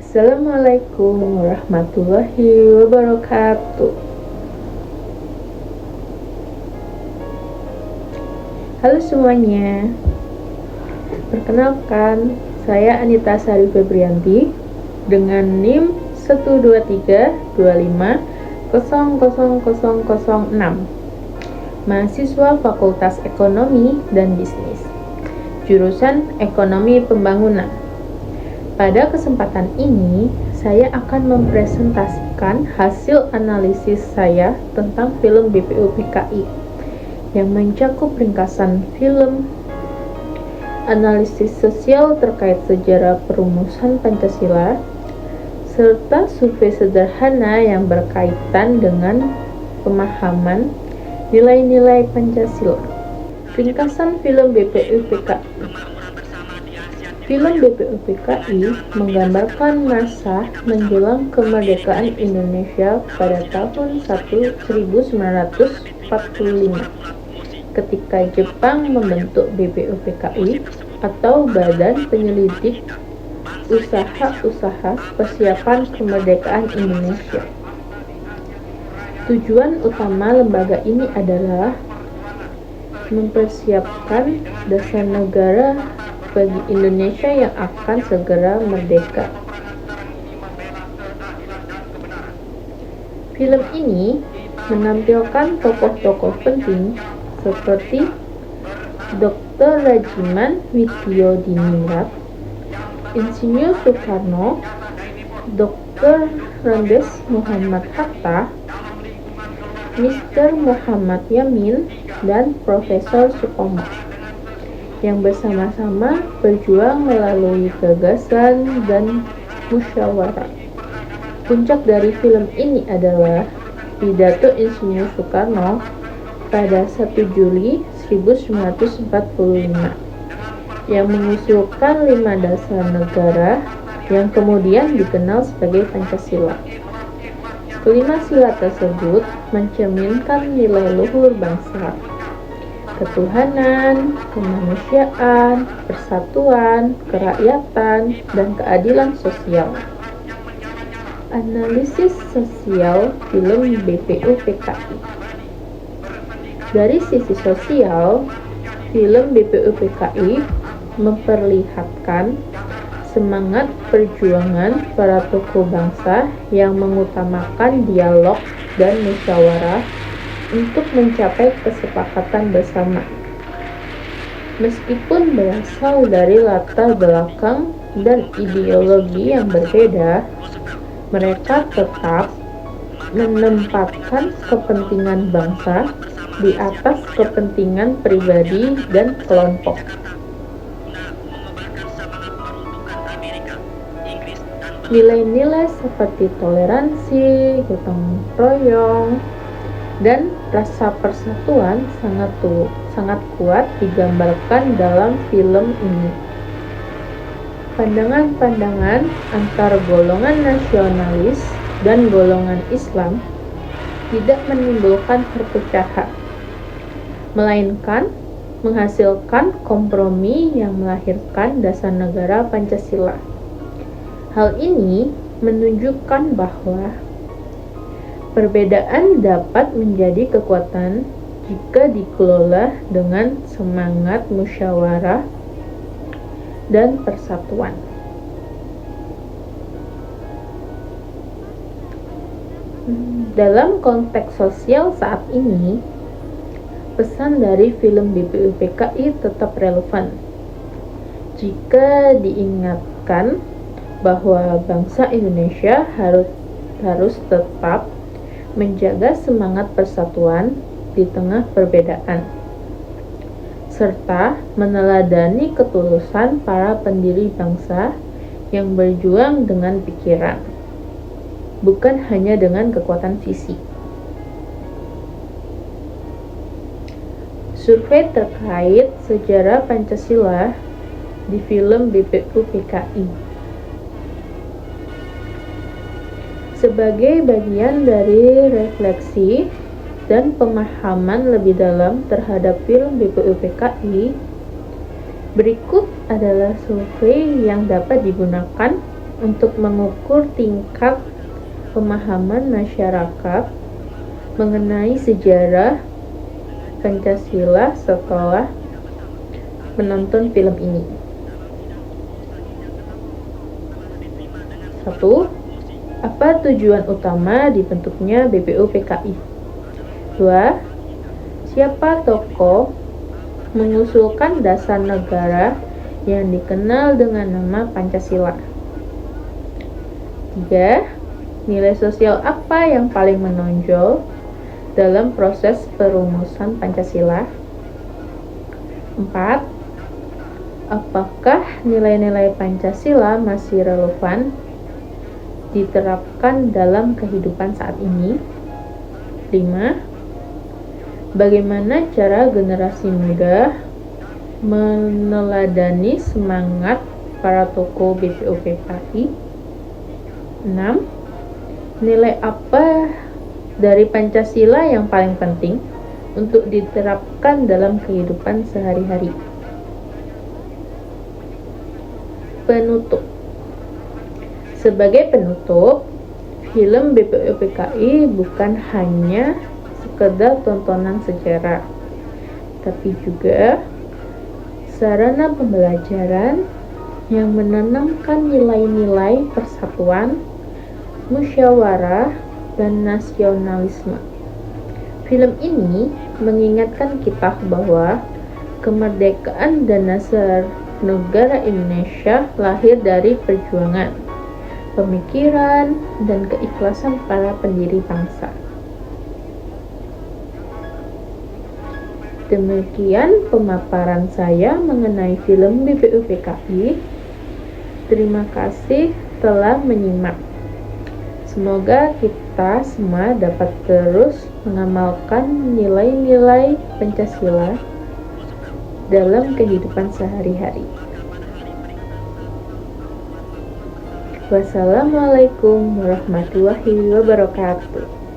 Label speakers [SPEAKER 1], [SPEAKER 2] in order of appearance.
[SPEAKER 1] Assalamualaikum warahmatullahi wabarakatuh. Halo semuanya, perkenalkan saya Anita Sari Febrianti dengan NIM 12325000006, mahasiswa Fakultas Ekonomi dan Bisnis, jurusan Ekonomi Pembangunan. Pada kesempatan ini, saya akan mempresentasikan hasil analisis saya tentang film BPUPKI yang mencakup ringkasan film, analisis sosial terkait sejarah perumusan Pancasila, serta survei sederhana yang berkaitan dengan pemahaman nilai-nilai Pancasila. Ringkasan film BPUPKI. Film BPUPKI menggambarkan masa menjelang kemerdekaan Indonesia pada tahun 1945, ketika Jepang membentuk BPUPKI atau Badan Penyelidik Usaha-Usaha Persiapan Kemerdekaan Indonesia. Tujuan utama lembaga ini adalah mempersiapkan dasar negara bagi Indonesia yang akan segera merdeka. Film ini menampilkan tokoh-tokoh penting seperti Dr. Rajiman Widyodiningrat, Insinyur Soekarno, Dr. Randes Muhammad Hatta, Mr. Muhammad Yamin, dan Profesor Supomo, yang bersama-sama berjuang melalui gagasan dan musyawarah. Puncak dari film ini adalah pidato Insinyur Soekarno pada 1 Juli 1945 yang mengusulkan 5 dasar negara yang kemudian dikenal sebagai Pancasila. Kelima sila tersebut mencerminkan nilai luhur bangsa, ketuhanan, kemanusiaan, persatuan, kerakyatan, dan keadilan sosial. Analisis sosial film BPUPKI. Dari sisi sosial, film BPUPKI memperlihatkan semangat perjuangan para tokoh bangsa yang mengutamakan dialog dan musyawarah untuk mencapai kesepakatan bersama. Meskipun berasal dari latar belakang dan ideologi yang berbeda, mereka tetap menempatkan kepentingan bangsa di atas kepentingan pribadi dan kelompok. Nilai-nilai seperti toleransi, gotong royong, dan rasa persatuan sangat kuat digambarkan dalam film ini. Pandangan-pandangan antar golongan nasionalis dan golongan Islam tidak menimbulkan perpecahan, melainkan menghasilkan kompromi yang melahirkan dasar negara Pancasila. Hal ini menunjukkan bahwa perbedaan dapat menjadi kekuatan jika dikelola dengan semangat musyawarah dan persatuan. Dalam konteks sosial saat ini, pesan dari film BPUPKI tetap relevan jika diingatkan bahwa bangsa Indonesia harus tetap menjaga semangat persatuan di tengah perbedaan, serta meneladani ketulusan para pendiri bangsa yang berjuang dengan pikiran, bukan hanya dengan kekuatan fisik. Survei terkait sejarah Pancasila di film BPUPKI. Sebagai bagian dari refleksi dan pemahaman lebih dalam terhadap film BPUPKI, berikut adalah survei yang dapat digunakan untuk mengukur tingkat pemahaman masyarakat mengenai sejarah Pancasila setelah menonton film ini. 1. Apa tujuan utama dibentuknya BPUPKI? 2. Siapa tokoh mengusulkan dasar negara yang dikenal dengan nama Pancasila? 3. Nilai sosial apa yang paling menonjol dalam proses perumusan Pancasila? 4. Apakah nilai-nilai Pancasila masih relevan diterapkan dalam kehidupan saat ini? 5. Bagaimana cara generasi muda meneladani semangat para tokoh BPUPKI? 6. Nilai apa dari Pancasila yang paling penting untuk diterapkan dalam kehidupan sehari-hari? Penutup. Sebagai penutup, film BPUPKI bukan hanya sekedar tontonan sejarah, tapi juga sarana pembelajaran yang menanamkan nilai-nilai persatuan, musyawarah, dan nasionalisme. Film ini mengingatkan kita bahwa kemerdekaan dan dasar negara Indonesia lahir dari perjuangan, pemikiran, dan keikhlasan para pendiri bangsa. Demikian pemaparan saya mengenai film BPUPKI. Terima kasih telah menyimak. Semoga kita semua dapat terus mengamalkan nilai-nilai Pancasila dalam kehidupan sehari-hari. Wassalamualaikum warahmatullahi wabarakatuh.